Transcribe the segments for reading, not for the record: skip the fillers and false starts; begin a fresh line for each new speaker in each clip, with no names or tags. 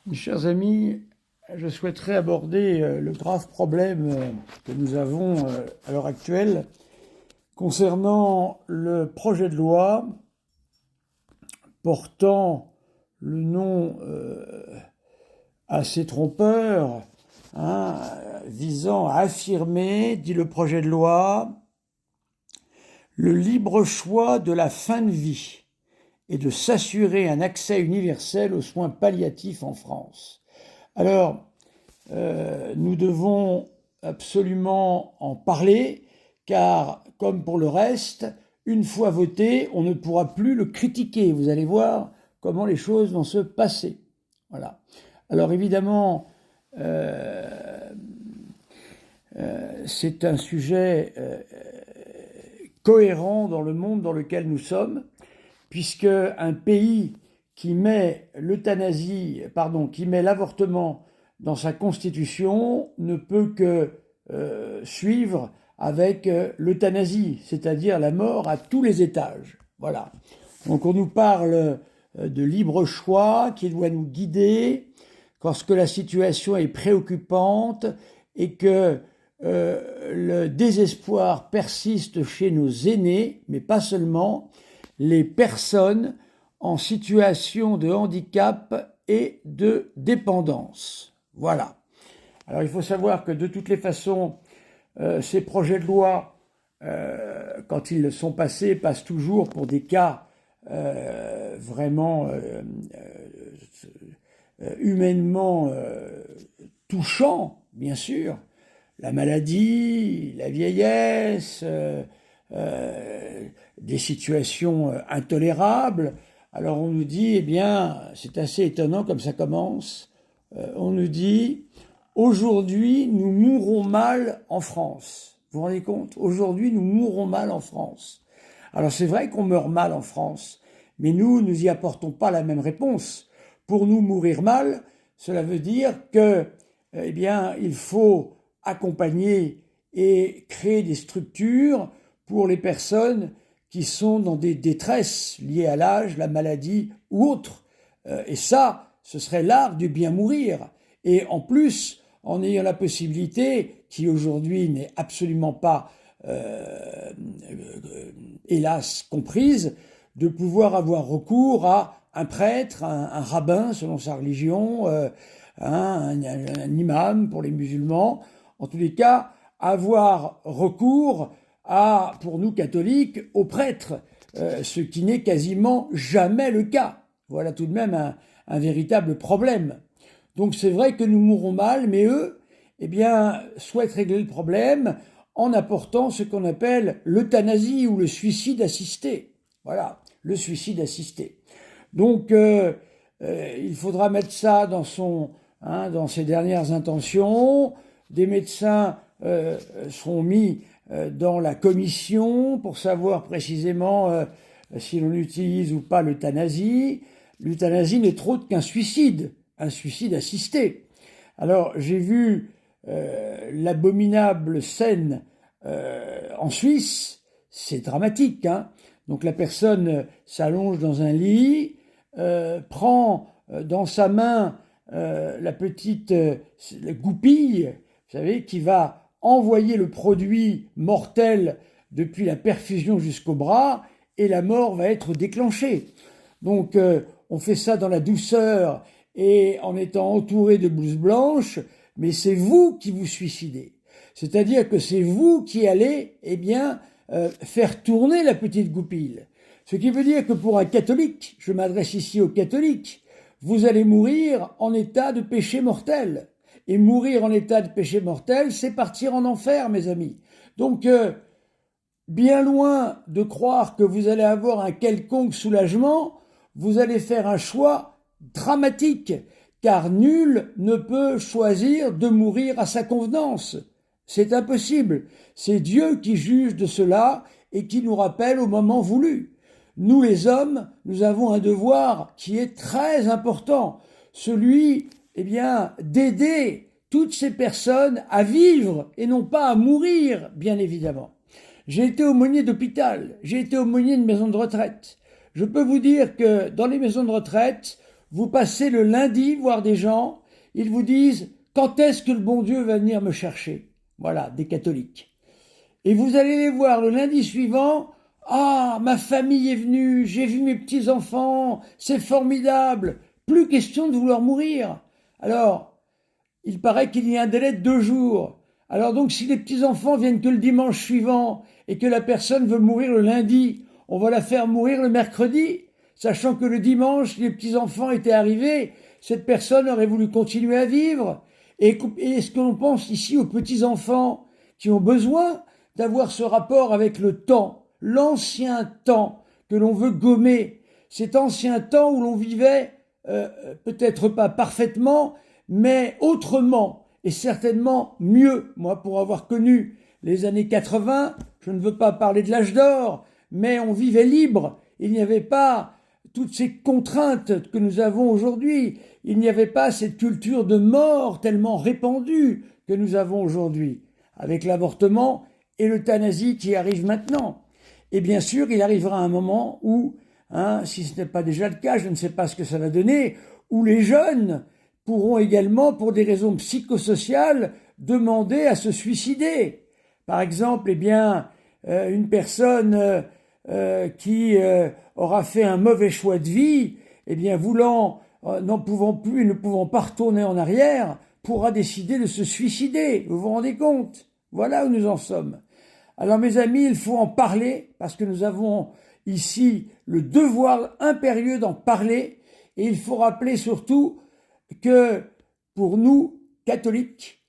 Mes chers amis, je souhaiterais aborder le grave problème que nous avons à l'heure actuelle concernant le projet de loi portant le nom assez trompeur, visant à affirmer, dit le projet de loi, le libre choix de la fin de vie et de s'assurer un accès universel aux soins palliatifs en France. Alors, nous devons absolument en parler, car, comme pour le reste, une fois voté, on ne pourra plus le critiquer. Vous allez voir comment les choses vont se passer. Voilà. Alors évidemment, c'est un sujet cohérent dans le monde dans lequel nous sommes, puisque un pays qui met l'avortement dans sa constitution ne peut que suivre avec l'euthanasie, c'est-à-dire la mort à tous les étages. Voilà. Donc on nous parle de libre choix qui doit nous guider lorsque la situation est préoccupante et que le désespoir persiste chez nos aînés, mais pas seulement, les personnes en situation de handicap et de dépendance. Voilà. Alors il faut savoir que de toutes les façons, ces projets de loi, quand ils sont passés, passent toujours pour des cas vraiment humainement touchants, bien sûr. La maladie, la vieillesse, des situations intolérables. Alors on nous dit, eh bien, c'est assez étonnant comme ça commence, on nous dit, aujourd'hui nous mourrons mal en France. Vous vous rendez compte? Aujourd'hui nous mourrons mal en France. Alors c'est vrai qu'on meurt mal en France, mais nous y apportons pas la même réponse. Pour nous, mourir mal, cela veut dire que, eh bien, il faut accompagner et créer des structures pour les personnes qui sont dans des détresses liées à l'âge, la maladie ou autre. Et ça, ce serait l'art du bien mourir. Et en plus, en ayant la possibilité, qui aujourd'hui n'est absolument pas, hélas, comprise, de pouvoir avoir recours à un prêtre, un rabbin selon sa religion, un imam pour les musulmans, en tous les cas, avoir recours pour nous catholiques, aux prêtres, ce qui n'est quasiment jamais le cas. Voilà tout de même un véritable problème. Donc c'est vrai que nous mourrons mal, mais eux, eh bien, souhaitent régler le problème en apportant ce qu'on appelle l'euthanasie ou le suicide assisté. Voilà, le suicide assisté. Donc, il faudra mettre ça dans ses dernières intentions. Des médecins seront mis dans la commission pour savoir précisément si l'on utilise ou pas l'euthanasie. L'euthanasie n'est autre qu'un suicide assisté. Alors, j'ai vu l'abominable scène en Suisse, c'est dramatique, hein. Donc la personne s'allonge dans un lit, prend dans sa main la petite la goupille, vous savez, qui va envoyer le produit mortel depuis la perfusion jusqu'au bras, et la mort va être déclenchée. Donc on fait ça dans la douceur et en étant entouré de blouses blanches, mais c'est vous qui vous suicidez. C'est-à-dire que c'est vous qui allez, eh bien, faire tourner la petite goupille. Ce qui veut dire que pour un catholique, je m'adresse ici aux catholiques, vous allez mourir en état de péché mortel. Et mourir en état de péché mortel, c'est partir en enfer, mes amis. Donc, bien loin de croire que vous allez avoir un quelconque soulagement, vous allez faire un choix dramatique, car nul ne peut choisir de mourir à sa convenance. C'est impossible. C'est Dieu qui juge de cela et qui nous rappelle au moment voulu. Nous, les hommes, nous avons un devoir qui est très important, celui, eh bien, d'aider toutes ces personnes à vivre et non pas à mourir, bien évidemment. J'ai été aumônier d'hôpital, j'ai été aumônier de maison de retraite. Je peux vous dire que dans les maisons de retraite, vous passez le lundi voir des gens, ils vous disent « Quand est-ce que le bon Dieu va venir me chercher ?» Voilà, des catholiques. Et vous allez les voir le lundi suivant, « Ah, ma famille est venue, j'ai vu mes petits-enfants, c'est formidable, plus question de vouloir mourir. » Alors, il paraît qu'il y a un délai de 2 jours. Alors donc, si les petits-enfants viennent que le dimanche suivant et que la personne veut mourir le lundi, on va la faire mourir le mercredi, sachant que le dimanche, les petits-enfants étaient arrivés, cette personne aurait voulu continuer à vivre. Et est-ce que l'on pense ici aux petits-enfants qui ont besoin d'avoir ce rapport avec le temps, l'ancien temps que l'on veut gommer, cet ancien temps où l'on vivait peut-être pas parfaitement, mais autrement, et certainement mieux. Moi, pour avoir connu les années 80, je ne veux pas parler de l'âge d'or, mais on vivait libre. Il n'y avait pas toutes ces contraintes que nous avons aujourd'hui. Il n'y avait pas cette culture de mort tellement répandue que nous avons aujourd'hui, avec l'avortement et l'euthanasie qui arrive maintenant. Et bien sûr, il arrivera un moment où, si ce n'est pas déjà le cas, je ne sais pas ce que ça va donner, où les jeunes pourront également, pour des raisons psychosociales, demander à se suicider. Par exemple, une personne qui aura fait un mauvais choix de vie, n'en pouvant plus et ne pouvant pas retourner en arrière, pourra décider de se suicider. Vous vous rendez compte? Voilà où nous en sommes. Alors mes amis, il faut en parler, parce que nous avons ici le devoir impérieux d'en parler, et il faut rappeler surtout que pour nous, catholiques,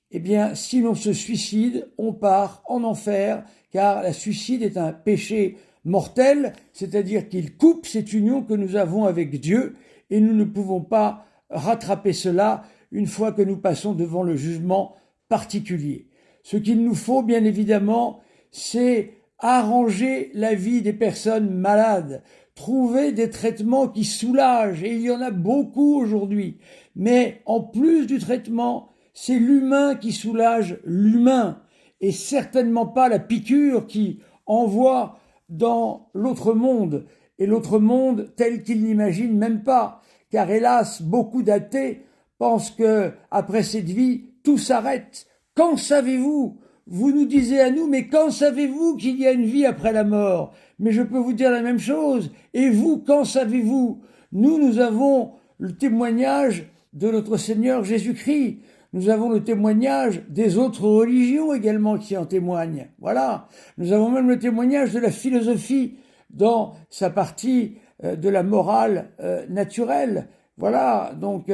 si l'on se suicide, on part en enfer, car le suicide est un péché mortel, c'est-à-dire qu'il coupe cette union que nous avons avec Dieu, et nous ne pouvons pas rattraper cela une fois que nous passons devant le jugement particulier. Ce qu'il nous faut, bien évidemment, c'est arranger la vie des personnes malades, trouver des traitements qui soulagent, et il y en a beaucoup aujourd'hui. Mais en plus du traitement, c'est l'humain qui soulage l'humain, et certainement pas la piqûre qui envoie dans l'autre monde, et l'autre monde tel qu'il n'imagine même pas, car hélas, beaucoup d'athées pensent que après cette vie, tout s'arrête. Quand savez-vous? Vous nous disiez à nous, mais quand savez-vous qu'il y a une vie après la mort? Mais je peux vous dire la même chose. Et vous, quand savez-vous? Nous avons le témoignage de notre Seigneur Jésus-Christ. Nous avons le témoignage des autres religions également qui en témoignent. Voilà. Nous avons même le témoignage de la philosophie dans sa partie de la morale naturelle. Voilà. Donc,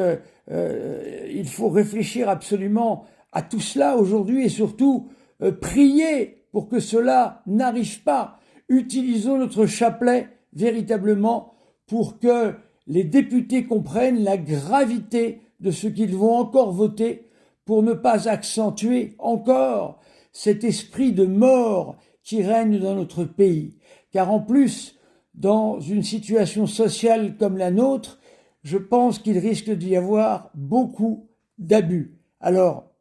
il faut réfléchir absolument à tout cela aujourd'hui et surtout prier pour que cela n'arrive pas. Utilisons notre chapelet véritablement pour que les députés comprennent la gravité de ce qu'ils vont encore voter pour ne pas accentuer encore cet esprit de mort qui règne dans notre pays. Car en plus, dans une situation sociale comme la nôtre, je pense qu'il risque d'y avoir beaucoup d'abus. Alors,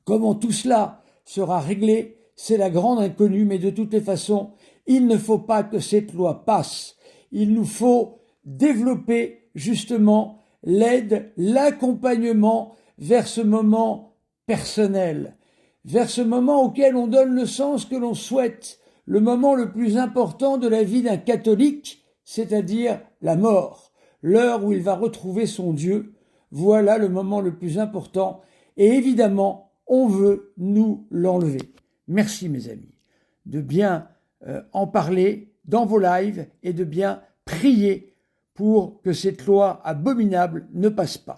comment tout cela sera réglé, c'est la grande inconnue, mais de toutes les façons, il ne faut pas que cette loi passe. Il nous faut développer justement l'aide, l'accompagnement vers ce moment personnel, vers ce moment auquel on donne le sens que l'on souhaite, le moment le plus important de la vie d'un catholique, c'est-à-dire la mort, l'heure où il va retrouver son Dieu. Voilà le moment le plus important, et évidemment, on veut nous l'enlever. Merci mes amis, de bien en parler dans vos lives et de bien prier pour que cette loi abominable ne passe pas.